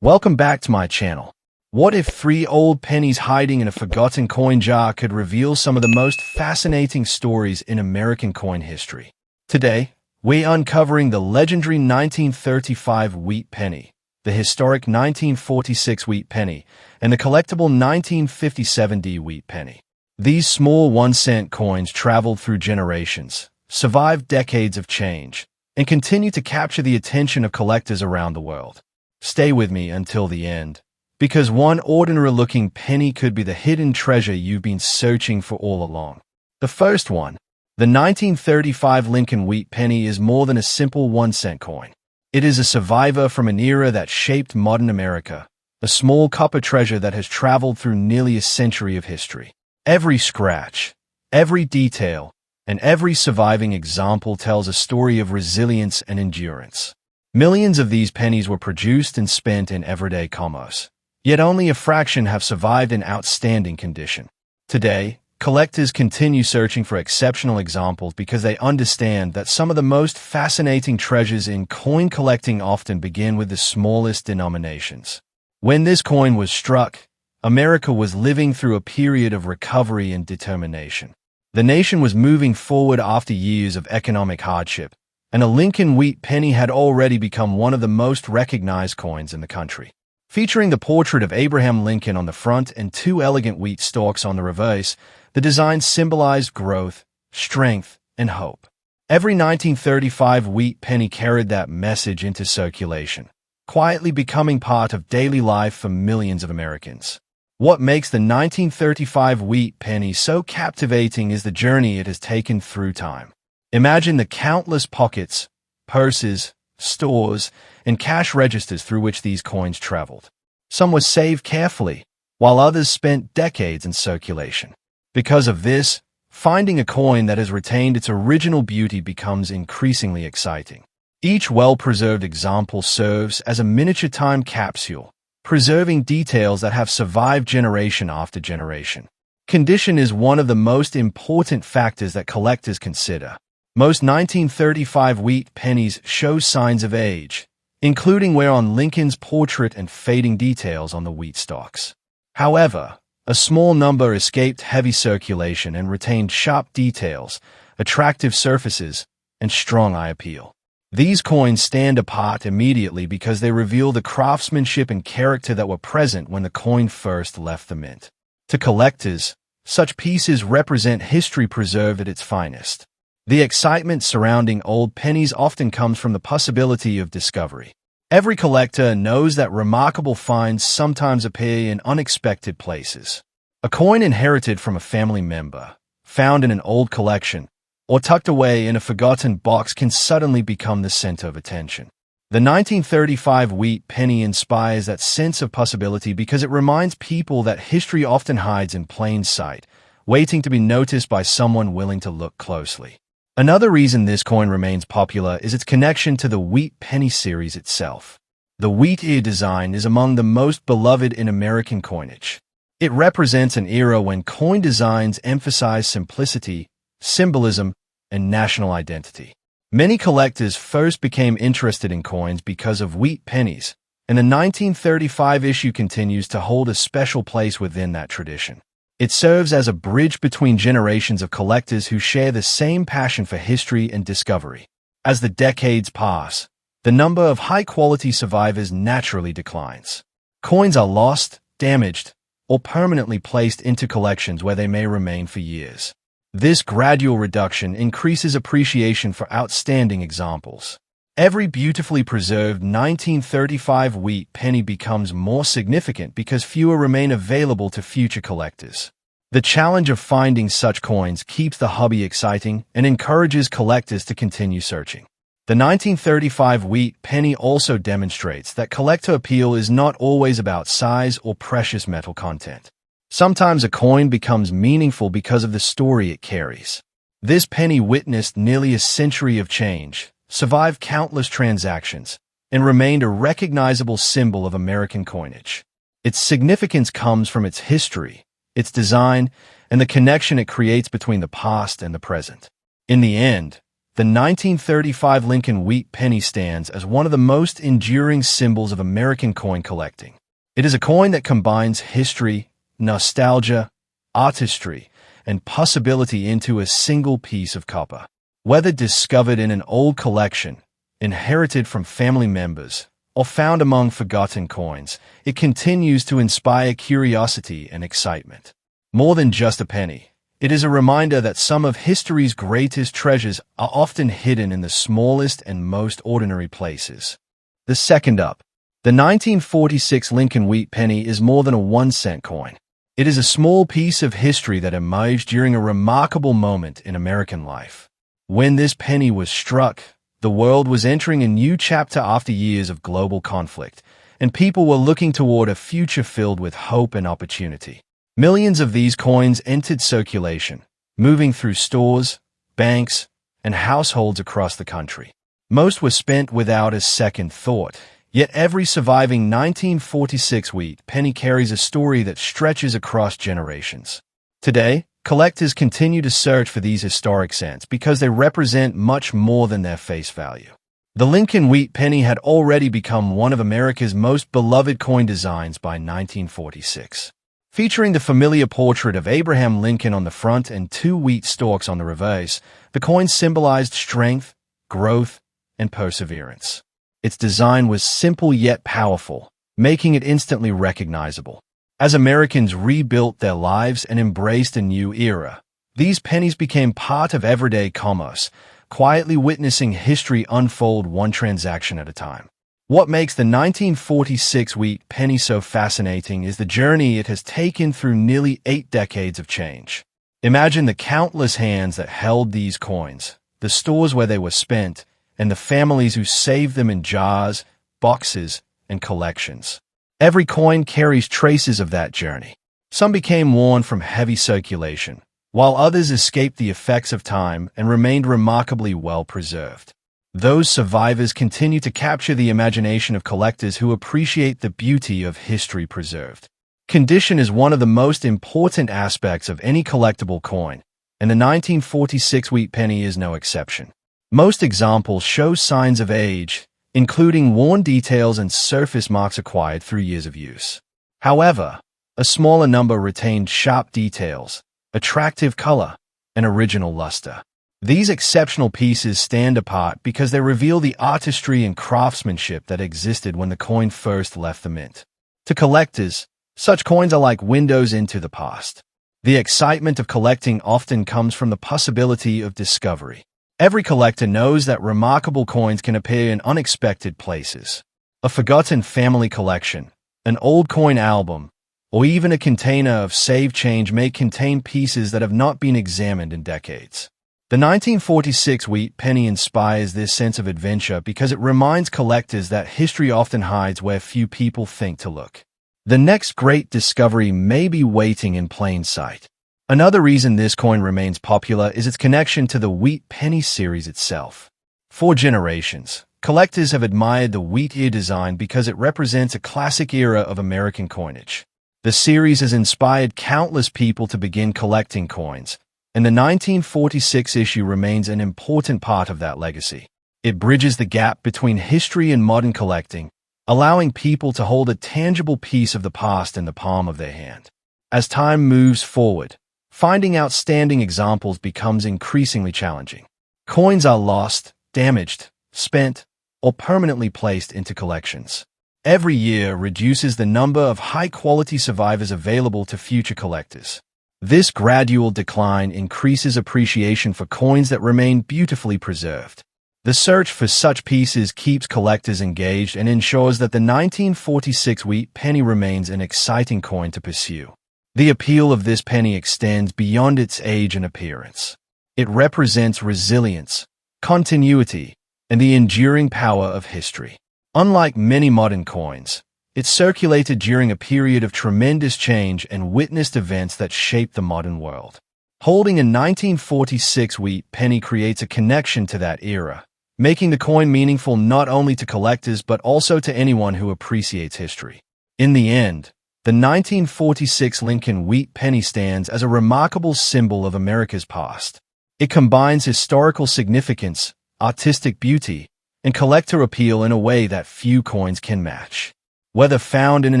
Welcome back to my channel. What if 3 old pennies hiding in a forgotten coin jar could reveal some of the most fascinating stories in American coin history? Today, we're uncovering the legendary 1935 wheat penny, the historic 1946 wheat penny, and the collectible 1957 wheat penny. These small 1-cent coins traveled through generations, survived decades of change, and continue to capture the attention of collectors around the world. Stay with me until the end, because one ordinary-looking penny could be the hidden treasure you've been searching for all along. The first one, the 1935 Lincoln wheat penny, is more than a simple 1-cent coin. It is a survivor from an era that shaped modern America, a small copper treasure that has traveled through nearly a century of history. Every scratch, every detail, and every surviving example tells a story of resilience and endurance. Millions of these pennies were produced and spent in everyday commerce, yet only a fraction have survived in outstanding condition. Today, collectors continue searching for exceptional examples because they understand that some of the most fascinating treasures in coin collecting often begin with the smallest denominations. When this coin was struck, America was living through a period of recovery and determination. The nation was moving forward after years of economic hardship, and a Lincoln wheat penny had already become one of the most recognized coins in the country. Featuring the portrait of Abraham Lincoln on the front and 2 elegant wheat stalks on the reverse, the design symbolized growth, strength, and hope. Every 1935 wheat penny carried that message into circulation, quietly becoming part of daily life for millions of Americans. What makes the 1935 wheat penny so captivating is the journey it has taken through time. Imagine the countless pockets, purses, stores, and cash registers through which these coins traveled. Some were saved carefully, while others spent decades in circulation. Because of this, finding a coin that has retained its original beauty becomes increasingly exciting. Each well-preserved example serves as a miniature time capsule, preserving details that have survived generation after generation. Condition is one of the most important factors that collectors consider. Most 1935 wheat pennies show signs of age, including wear on Lincoln's portrait and fading details on the wheat stalks. However, a small number escaped heavy circulation and retained sharp details, attractive surfaces, and strong eye appeal. These coins stand apart immediately because they reveal the craftsmanship and character that were present when the coin first left the mint. To collectors, such pieces represent history preserved at its finest. The excitement surrounding old pennies often comes from the possibility of discovery. Every collector knows that remarkable finds sometimes appear in unexpected places. A coin inherited from a family member, found in an old collection, or tucked away in a forgotten box can suddenly become the center of attention. The 1935 wheat penny inspires that sense of possibility because it reminds people that history often hides in plain sight, waiting to be noticed by someone willing to look closely. Another reason this coin remains popular is its connection to the wheat penny series itself. The wheat ear design is among the most beloved in American coinage. It represents an era when coin designs emphasize simplicity, symbolism, and national identity. Many collectors first became interested in coins because of wheat pennies, and the 1935 issue continues to hold a special place within that tradition. It serves as a bridge between generations of collectors who share the same passion for history and discovery. As the decades pass, the number of high-quality survivors naturally declines. Coins are lost, damaged, or permanently placed into collections where they may remain for years. This gradual reduction increases appreciation for outstanding examples. Every beautifully preserved 1935 wheat penny becomes more significant because fewer remain available to future collectors. The challenge of finding such coins keeps the hobby exciting and encourages collectors to continue searching. The 1935 wheat penny also demonstrates that collector appeal is not always about size or precious metal content. Sometimes a coin becomes meaningful because of the story it carries. This penny witnessed nearly a century of change, survived countless transactions, and remained a recognizable symbol of American coinage. Its significance comes from its history, its design, and the connection it creates between the past and the present. In the end, The 1935 Lincoln wheat penny stands as one of the most enduring symbols of American coin collecting. It is a coin that combines history, nostalgia, artistry, and possibility into a single piece of copper. Whether discovered in an old collection, inherited from family members, or found among forgotten coins, it continues to inspire curiosity and excitement. More than just a penny, it is a reminder that some of history's greatest treasures are often hidden in the smallest and most ordinary places. The second up. The 1946 Lincoln wheat penny is more than a 1-cent coin. It is a small piece of history that emerged during a remarkable moment in American life. When this penny was struck, the world was entering a new chapter after years of global conflict, and people were looking toward a future filled with hope and opportunity. Millions of these coins entered circulation, moving through stores, banks, and households across the country. Most were spent without a second thought, yet every surviving 1946 wheat penny carries a story that stretches across generations. Today, collectors continue to search for these historic cents because they represent much more than their face value. The Lincoln wheat penny had already become one of America's most beloved coin designs by 1946. Featuring the familiar portrait of Abraham Lincoln on the front and 2 wheat stalks on the reverse, the coin symbolized strength, growth, and perseverance. Its design was simple yet powerful, making it instantly recognizable. As Americans rebuilt their lives and embraced a new era, these pennies became part of everyday commerce, quietly witnessing history unfold one transaction at a time. What makes the 1946 wheat penny so fascinating is the journey it has taken through nearly 8 decades of change. Imagine the countless hands that held these coins, the stores where they were spent, and the families who saved them in jars, boxes, and collections. Every coin carries traces of that journey. Some became worn from heavy circulation, while others escaped the effects of time and remained remarkably well preserved. Those survivors continue to capture the imagination of collectors who appreciate the beauty of history preserved. Condition is one of the most important aspects of any collectible coin, and the 1946 wheat penny is no exception. Most examples show signs of age, including worn details and surface marks acquired through years of use. However, a smaller number retained sharp details, attractive color, and original luster. These exceptional pieces stand apart because they reveal the artistry and craftsmanship that existed when the coin first left the mint. To collectors, such coins are like windows into the past. The excitement of collecting often comes from the possibility of discovery. Every collector knows that remarkable coins can appear in unexpected places. A forgotten family collection, an old coin album, or even a container of saved change may contain pieces that have not been examined in decades. The 1946 wheat penny inspires this sense of adventure because it reminds collectors that history often hides where few people think to look. The next great discovery may be waiting in plain sight. Another reason this coin remains popular is its connection to the wheat penny series itself. For generations, collectors have admired the wheat ear design because it represents a classic era of American coinage. The series has inspired countless people to begin collecting coins, and the 1946 issue remains an important part of that legacy. It bridges the gap between history and modern collecting, allowing people to hold a tangible piece of the past in the palm of their hand. As time moves forward, finding outstanding examples becomes increasingly challenging. Coins are lost, damaged, spent, or permanently placed into collections. Every year reduces the number of high-quality survivors available to future collectors. This gradual decline increases appreciation for coins that remain beautifully preserved. The search for such pieces keeps collectors engaged and ensures that the 1946 wheat penny remains an exciting coin to pursue. The appeal of this penny extends beyond its age and appearance. It represents resilience, continuity, and the enduring power of history. Unlike many modern coins, it circulated during a period of tremendous change and witnessed events that shaped the modern world. Holding a 1946 wheat penny creates a connection to that era, making the coin meaningful not only to collectors but also to anyone who appreciates history. In the end, the 1946 Lincoln wheat penny stands as a remarkable symbol of America's past. It combines historical significance, artistic beauty, and collector appeal in a way that few coins can match. Whether found in an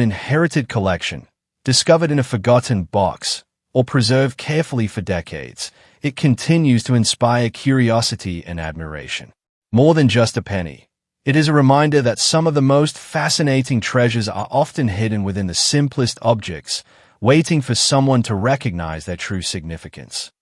inherited collection, discovered in a forgotten box, or preserved carefully for decades, it continues to inspire curiosity and admiration. More than just a penny, it is a reminder that some of the most fascinating treasures are often hidden within the simplest objects, waiting for someone to recognize their true significance.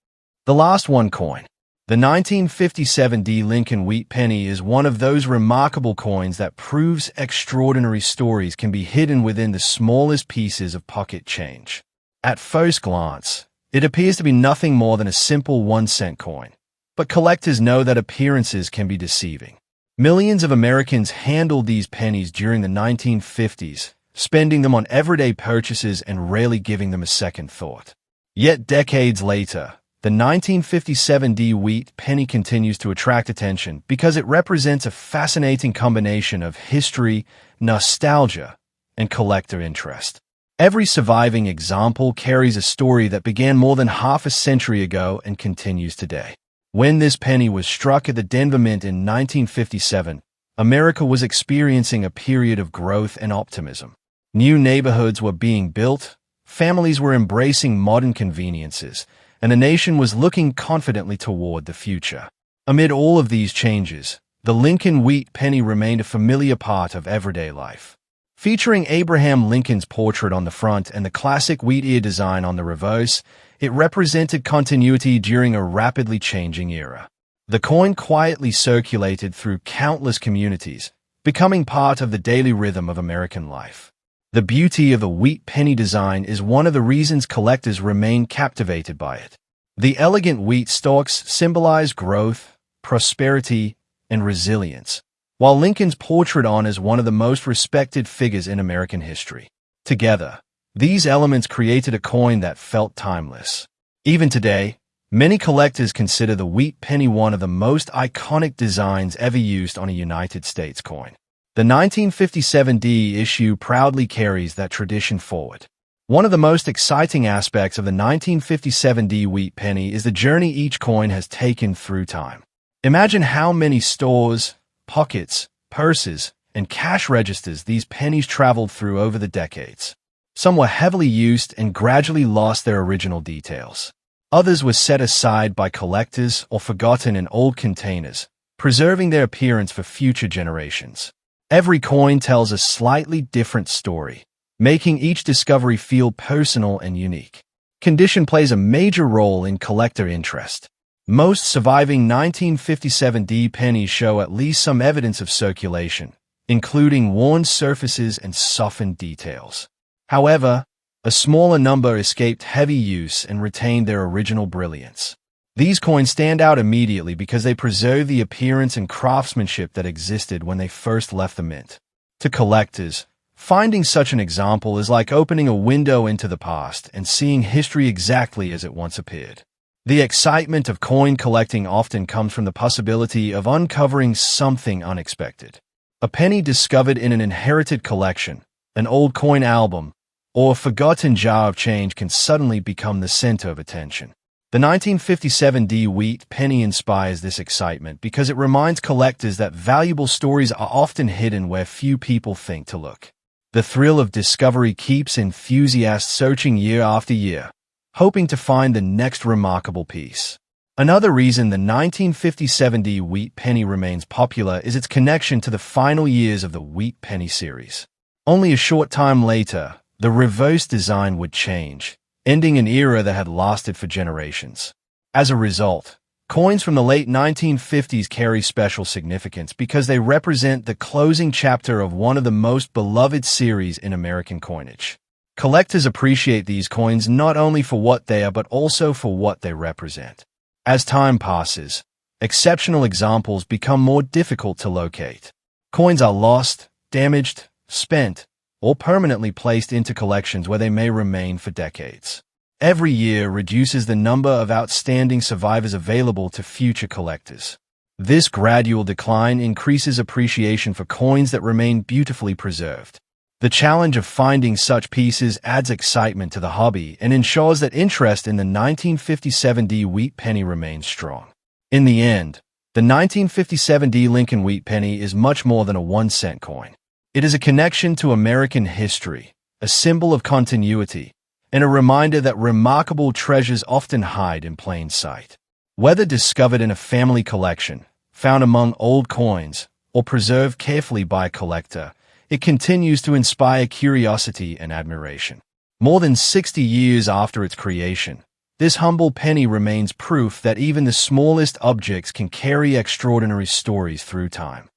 The last one coin. The 1957 Lincoln wheat penny is one of those remarkable coins that proves extraordinary stories can be hidden within the smallest pieces of pocket change. At first glance, it appears to be nothing more than a simple 1-cent coin, but collectors know that appearances can be deceiving. Millions of Americans handled these pennies during the 1950s, spending them on everyday purchases and rarely giving them a second thought. Yet decades later, the 1957 wheat penny continues to attract attention because it represents a fascinating combination of history, nostalgia, and collector interest. Every surviving example carries a story that began more than half a century ago and continues today. When this penny was struck at the Denver Mint in 1957, America was experiencing a period of growth and optimism. New neighborhoods were being built, families were embracing modern conveniences, and the nation was looking confidently toward the future. Amid all of these changes, the Lincoln wheat penny remained a familiar part of everyday life. Featuring Abraham Lincoln's portrait on the front and the classic wheat ear design on the reverse, it represented continuity during a rapidly changing era. The coin quietly circulated through countless communities, becoming part of the daily rhythm of American life. The beauty of the wheat penny design is one of the reasons collectors remain captivated by it. The elegant wheat stalks symbolize growth, prosperity, and resilience, while Lincoln's portrait on is one of the most respected figures in American history. Together, these elements created a coin that felt timeless. Even today, many collectors consider the wheat penny one of the most iconic designs ever used on a United States coin. The 1957 issue proudly carries that tradition forward. One of the most exciting aspects of the 1957 wheat penny is the journey each coin has taken through time. Imagine how many stores, pockets, purses, and cash registers these pennies traveled through over the decades. Some were heavily used and gradually lost their original details. Others were set aside by collectors or forgotten in old containers, preserving their appearance for future generations. Every coin tells a slightly different story, making each discovery feel personal and unique. Condition plays a major role in collector interest. Most surviving 1957 pennies show at least some evidence of circulation, including worn surfaces and softened details. However, a smaller number escaped heavy use and retained their original brilliance. These coins stand out immediately because they preserve the appearance and craftsmanship that existed when they first left the mint. To collectors, finding such an example is like opening a window into the past and seeing history exactly as it once appeared. The excitement of coin collecting often comes from the possibility of uncovering something unexpected. A penny discovered in an inherited collection, an old coin album, or a forgotten jar of change can suddenly become the center of attention. The 1957 wheat penny inspires this excitement because it reminds collectors that valuable stories are often hidden where few people think to look. The thrill of discovery keeps enthusiasts searching year after year, hoping to find the next remarkable piece. Another reason the 1957 wheat penny remains popular is its connection to the final years of the wheat penny series. Only a short time later, the reverse design would change, ending an era that had lasted for generations. As a result, coins from the late 1950s carry special significance because they represent the closing chapter of one of the most beloved series in American coinage. Collectors appreciate these coins not only for what they are but also for what they represent. As time passes, exceptional examples become more difficult to locate. Coins are lost, damaged, spent, or permanently placed into collections where they may remain for decades. Every year reduces the number of outstanding survivors available to future collectors. This gradual decline increases appreciation for coins that remain beautifully preserved. The challenge of finding such pieces adds excitement to the hobby and ensures that interest in the 1957D wheat penny remains strong. In the end, the 1957D Lincoln wheat penny is much more than a 1-cent coin. It is a connection to American history, a symbol of continuity, and a reminder that remarkable treasures often hide in plain sight. Whether discovered in a family collection, found among old coins, or preserved carefully by a collector, it continues to inspire curiosity and admiration. More than 60 years after its creation, this humble penny remains proof that even the smallest objects can carry extraordinary stories through time.